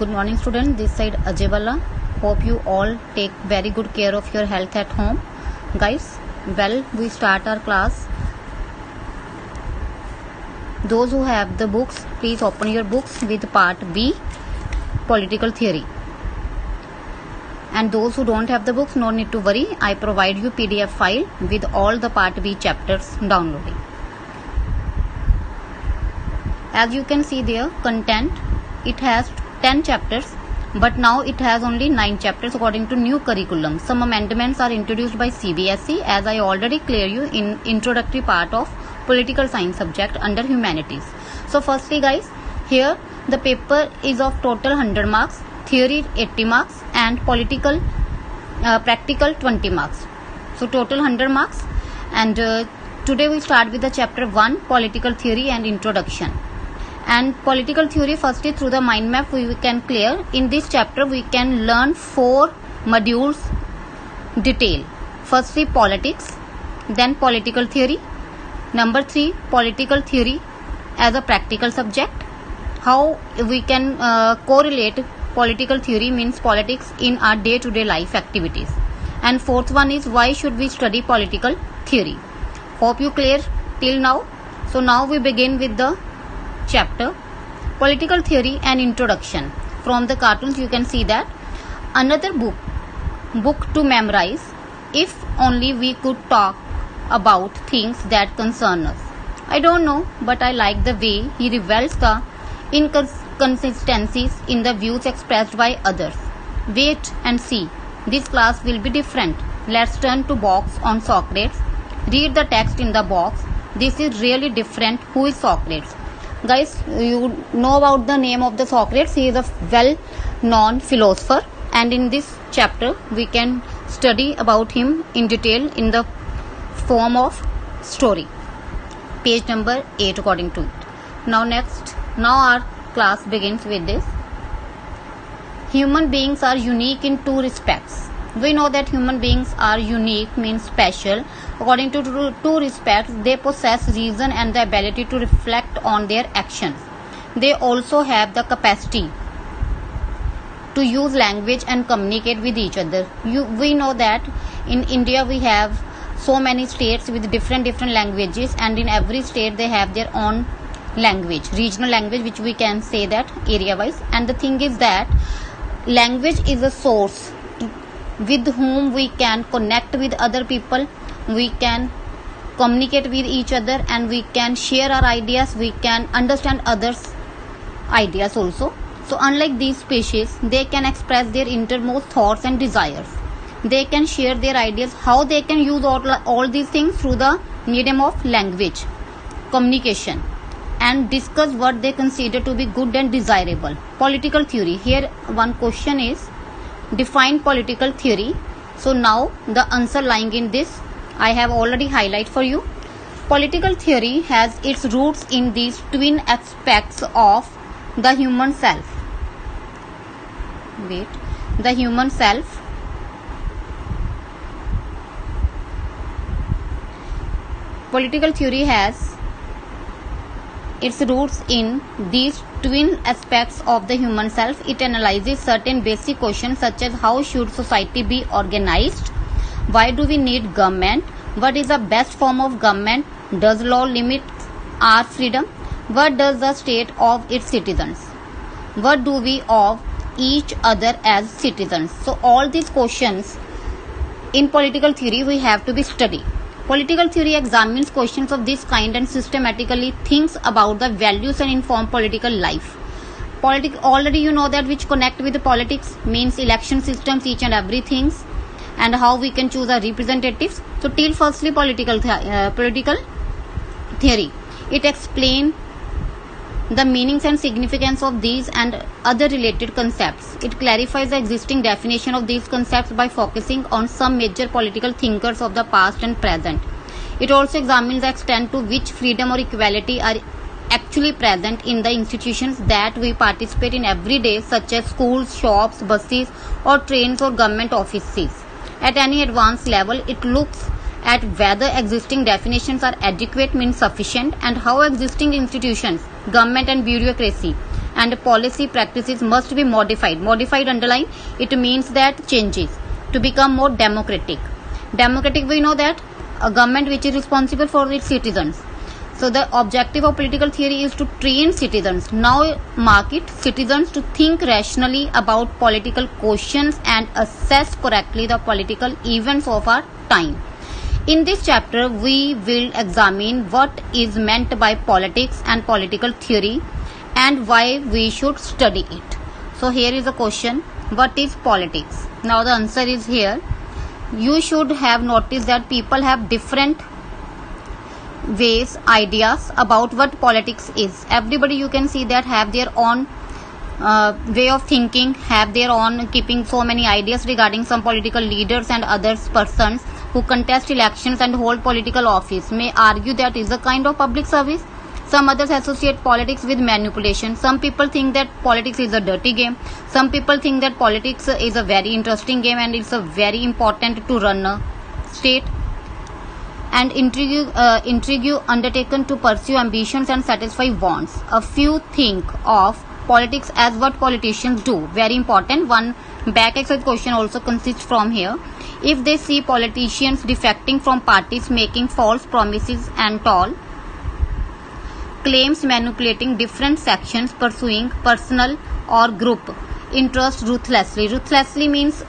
Good morning students, this side Ajay Bala. Hope you all take very good care of your health at home. Guys, well, we start our class. Those who have the books, please open your books with part B, political theory. And those who don't have the books, no need to worry. I provide you PDF file with all the part B chapters downloading. As you can see there, content, it has 10 chapters, but now it has only 9 chapters according to new curriculum. Some amendments are introduced by CBSE, as I already clear you in introductory part of political science subject under humanities. So firstly guys, here the paper is of total 100 marks, theory 80 marks and political practical 20 marks. So total 100 marks, and today we start with the chapter 1, political theory and introduction. And political theory, firstly through the mind map we can clear. In this chapter we can learn 4 modules detail. Firstly politics, then political theory. Number 3, political theory as a practical subject. How we can correlate political theory means politics in our day-to-day life activities. And fourth one is why should we study political theory. Hope you clear till now. So now we begin with the chapter political theory and introduction. From the cartoons you can see that another book to memorize if only we could talk about things that concern us. I don't know, but I like the way he reveals the inconsistencies in the views expressed by others. Wait and see, this class will be different. Let's turn to box on Socrates. Read the text in the box. This is really different. Who is Socrates? Guys, you know about the name of the Socrates. He is a well-known philosopher, and in this chapter we can study about him in detail in the form of story. Page number 8 according to it. Now our class begins with this. Human beings are unique in 2 respects. We know that human beings are unique means special. According to 2 respects, they possess reason and the ability to reflect on their actions. They also have the capacity to use language and communicate with each other. We know that in India we have so many states with different languages, and in every state they have their own language, regional language, which we can say that area wise. And the thing is that language is a source with whom we can connect with other people, we can communicate with each other, and we can share our ideas, we can understand others' ideas also. So unlike these species, they can express their innermost thoughts and desires. They can share their ideas. How they can use all these things? Through the medium of language, communication, and discuss what they consider to be good and desirable. Political theory. Here one question is, define political theory. So now the answer lying in this I have already highlighted for you. Political theory has its roots in these twin aspects of the human self. The human self. Political theory has its roots in these twin aspects of the human self. It analyzes certain basic questions such as how should society be organized? Why do we need government? What is the best form of government? Does law limit our freedom? What does the state of its citizens? What do we of each other as citizens? So all these questions in political theory we have to be studied. Political theory examines questions of this kind and systematically thinks about the values and inform political life. Already you know that which connect with the politics means election systems, each and everything, and how we can choose our representatives. So till firstly political theory. It explains the meanings and significance of these and other related concepts. It clarifies the existing definition of these concepts by focusing on some major political thinkers of the past and present. It also examines the extent to which freedom or equality are actually present in the institutions that we participate in every day, such as schools, shops, buses or trains or government offices. At any advanced level, it looks at whether existing definitions are adequate means sufficient, and how existing institutions, government and bureaucracy and policy practices must be modified. Modified, underline, it means that changes to become more democratic. Democratic, we know that a government which is responsible for its citizens. So the objective of political theory is to train citizens, now mark it, citizens to think rationally about political questions and assess correctly the political events of our time. In this chapter, we will examine what is meant by politics and political theory and why we should study it. So here is a question, what is politics? Now the answer is here. You should have noticed that people have different ways, ideas about what politics is. Everybody, you can see that, have their own way of thinking, have their own keeping so many ideas regarding some political leaders and others persons who contest elections and hold political office may argue that is a kind of public service. Some others associate politics with manipulation. Some people think that politics is a dirty game. Some people think that politics is a very interesting game and it's a very important to run a state. And intrigue undertaken to pursue ambitions and satisfy wants. A few think of politics as what politicians do. Very important. One back exercise question also consists from here. If they see politicians defecting from parties, making false promises and all, claims, manipulating different sections, pursuing personal or group interest ruthlessly. Ruthlessly means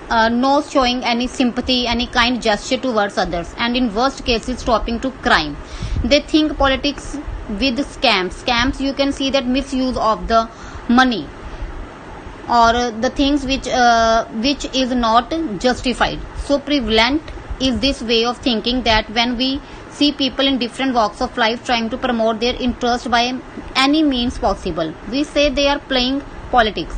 no showing any sympathy, any kind gesture towards others, and in worst cases stopping to crime. They think politics with scams. Scams, you can see that misuse of the money or the things which is not justified. So prevalent is this way of thinking that when we see people in different walks of life trying to promote their interest by any means possible, we say they are playing politics.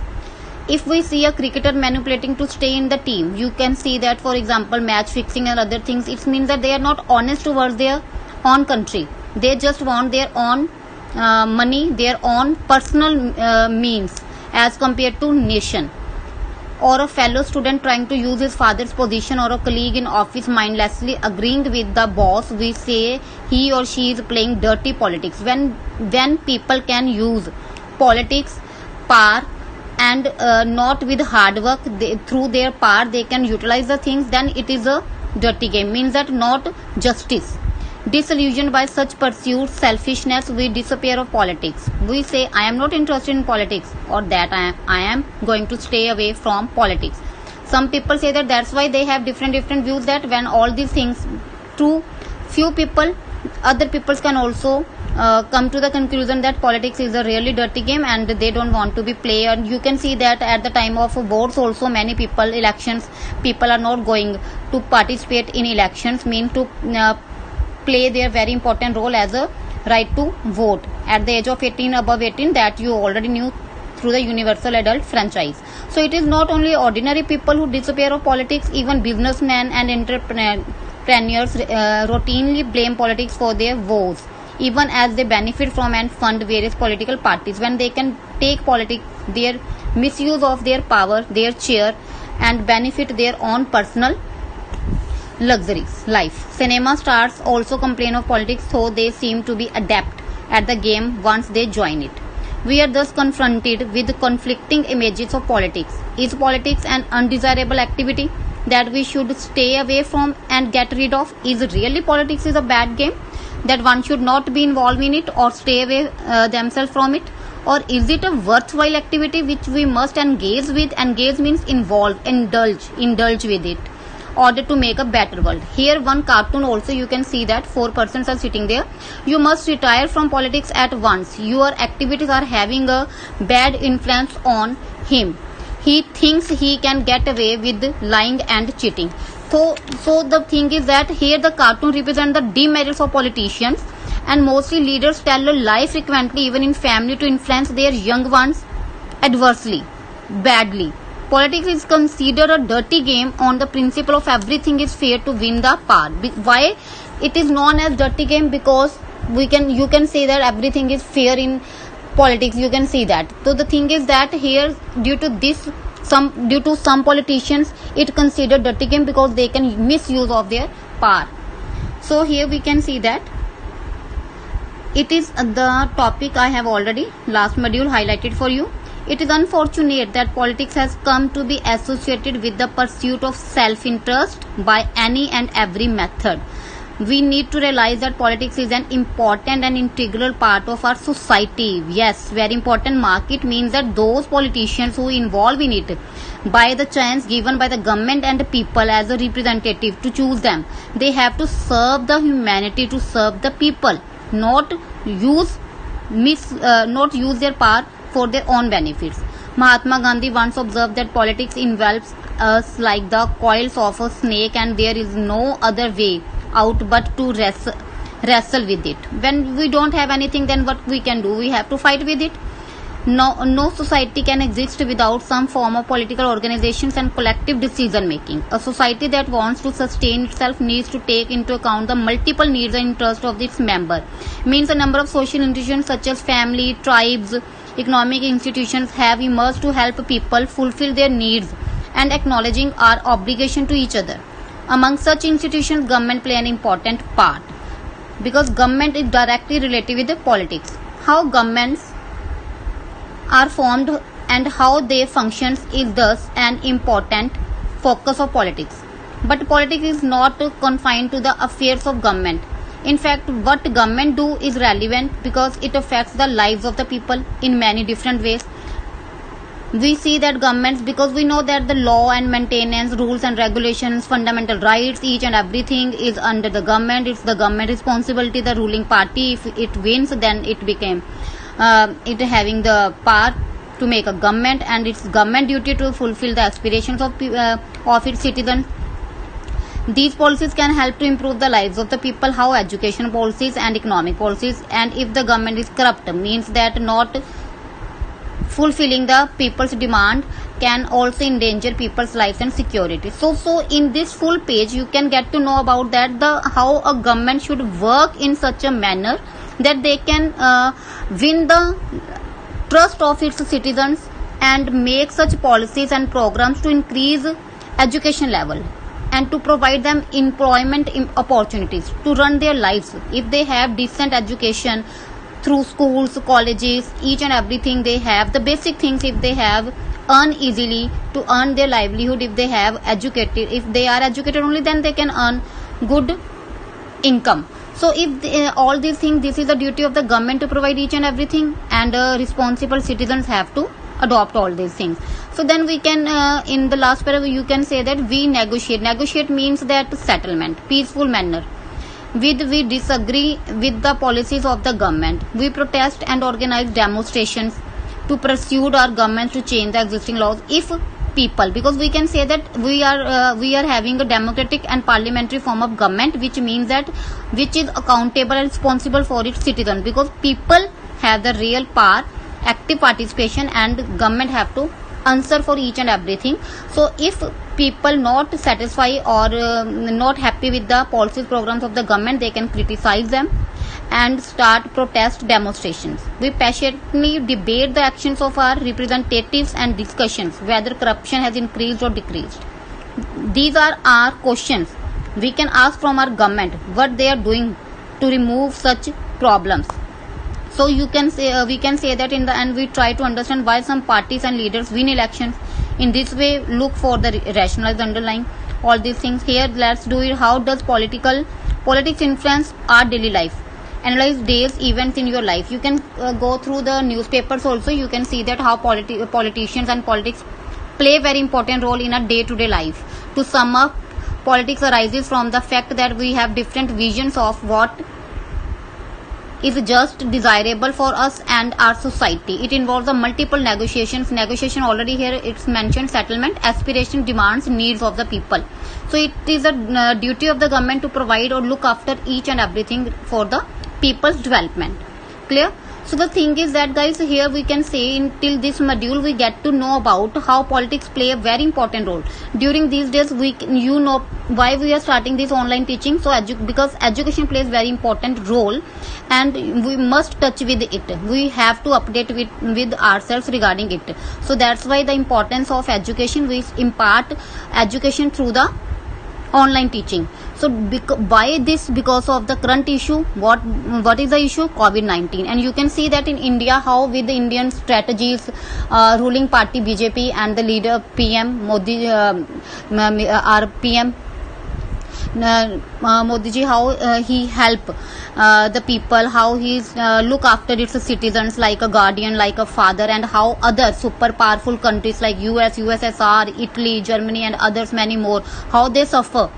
If we see a cricketer manipulating to stay in the team, you can see that, for example, match fixing and other things, it means that they are not honest towards their own country. They just want their own money, their own personal means as compared to nation. Or a fellow student trying to use his father's position, or a colleague in office mindlessly agreeing with the boss, we say he or she is playing dirty politics. When people can use politics, power, and not with hard work, through their power they can utilize the things, then it is a dirty game, means that not justice. Disillusioned by such pursuits, selfishness, we disappear of politics. We say, I am not interested in politics, or that I am going to stay away from politics. Some people say that that's why they have different views, that when all these things, to few people, other people can also come to the conclusion that politics is a really dirty game and they don't want to be played. And you can see that at the time of votes also, many people, elections, people are not going to participate in elections, mean to play their very important role as a right to vote at the age of 18, above 18, that you already knew through the universal adult franchise. So it is not only ordinary people who disappear of politics, even businessmen and entrepreneurs routinely blame politics for their woes, even as they benefit from and fund various political parties. When they can take politics, their misuse of their power, their chair, and benefit their own personal luxuries, life. Cinema stars also complain of politics, though they seem to be adept at the game once they join it. We are thus confronted with conflicting images of politics. Is politics an undesirable activity that we should stay away from and get rid of? Is really politics is a bad game that one should not be involved in it or stay away themselves from it? Or is it a worthwhile activity which we must engage with? Engage means involve, indulge with it, order to make a better world. Here one cartoon also, you can see that 4 persons are sitting there. You must retire from politics at once. Your activities are having a bad influence on him. He thinks he can get away with lying and cheating. So the thing is that here the cartoon represents the demerits of politicians, and mostly leaders tell a lie frequently, even in family, to influence their young ones adversely, badly. Politics is considered a dirty game on the principle of everything is fair to win the power. Why it is known as dirty game? Because you can say that everything is fair in politics. You can see that. So the thing is that here, due to some politicians, it considered dirty game because they can misuse of their power. So here we can see that It is the topic I have already last module highlighted for you. It is unfortunate that politics has come to be associated with the pursuit of self-interest by any and every method. We need to realize that politics is an important and integral part of our society. Yes, very important. Mark it means that those politicians who involve in it by the chance given by the government and the people as a representative to choose them, they have to serve the humanity, to serve the people, not use their power for their own benefits. Mahatma Gandhi once observed that politics envelops us like the coils of a snake, and there is no other way out but to wrestle with it. When we don't have anything, then what we can do? We have to fight with it. No society can exist without some form of political organizations and collective decision making. A society that wants to sustain itself needs to take into account the multiple needs and interests of its member. Means a number of social institutions such as family, tribes, economic institutions have emerged to help people fulfill their needs and acknowledging our obligation to each other. Among such institutions, government play an important part because government is directly related with the politics. How governments are formed and how they function is thus an important focus of politics. But politics is not confined to the affairs of government. In fact, what government do is relevant because it affects the lives of the people in many different ways. We see that governments, because we know that the law and maintenance, rules and regulations, fundamental rights, each and everything is under the government. It's the government responsibility. The ruling party, if it wins, then it became it having the power to make a government, and it's government duty to fulfill the aspirations of its citizens. These policies can help to improve the lives of the people. How? Education policies and economic policies. And if the government is corrupt, means that not fulfilling the people's demand, can also endanger people's lives and security. So in this full page you can get to know about that how a government should work in such a manner that they can win the trust of its citizens and make such policies and programs to increase education level and to provide them employment opportunities to run their lives. If they have decent education through schools, colleges, each and everything, they have the basic things. If they have earn easily to earn their livelihood, if they have educated, if they are educated only, then they can earn good income. So if all these things, this is the duty of the government to provide each and everything, and responsible citizens have to adopt all these things. So then we can in the last paragraph you can say that we negotiate means that settlement, peaceful manner. We disagree with the policies of the government. We protest and organize demonstrations to pursue our government to change the existing laws. If people, because we can say that we are having a democratic and parliamentary form of government, which means that which is accountable and responsible for its citizens, because people have the real power, active participation, and government have to answer for each and everything. So if people not satisfied or not happy with the policies, programs of the government, they can criticize them and start protest demonstrations. We passionately debate the actions of our representatives and discussions whether corruption has increased or decreased. These are our questions we can ask from our government, what they are doing to remove such problems. So you can say we can say that in the end we try to understand why some parties and leaders win elections. In this way, look for the rationalize underlying all these things. Here, let's do it. How does politics influence our daily life? Analyze days events in your life. You can go through the newspapers also. You can see that how politicians and politics play a very important role in our day-to-day life. To sum up, politics arises from the fact that we have different visions of what is just desirable for us and our society. It involves a multiple negotiation already here it's mentioned, settlement, aspiration, demands, needs of the people. So it is a duty of the government to provide or look after each and everything for the people's development. Clear? So the thing is that guys, here we can say until this module we get to know about how politics play a very important role. During these days you know why we are starting this online teaching. So because education plays very important role and we must touch with it. We have to update with ourselves regarding it. So that's why the importance of education, we impart education through the online teaching. So because of the current issue, what is the issue? COVID-19. And you can see that in India, how with the Indian strategies, ruling party BJP and the leader PM Modi, our PM Modi ji, how he help the people, how he look after its citizens like a guardian, like a father, and how other super powerful countries like US, USSR, Italy, Germany, and others many more, how they suffer.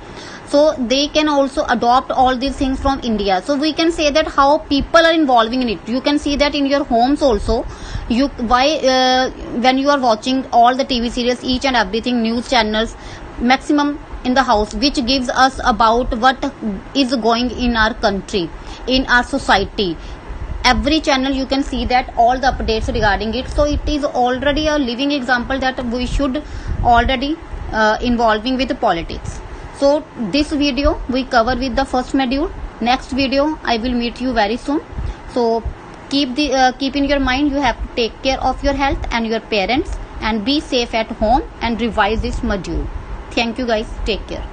So they can also adopt all these things from India. So we can say that how people are involving in it. You can see that in your homes also. When you are watching all the TV series, each and everything, news channels, maximum in the house, which gives us about what is going in our country, in our society. Every channel you can see that all the updates regarding it. So it is already a living example that we should already involving with politics. So this video we cover with the first module. Next video I will meet you very soon. So keep in your mind, you have to take care of your health and your parents, and be safe at home and revise this module. Thank you guys. Take care.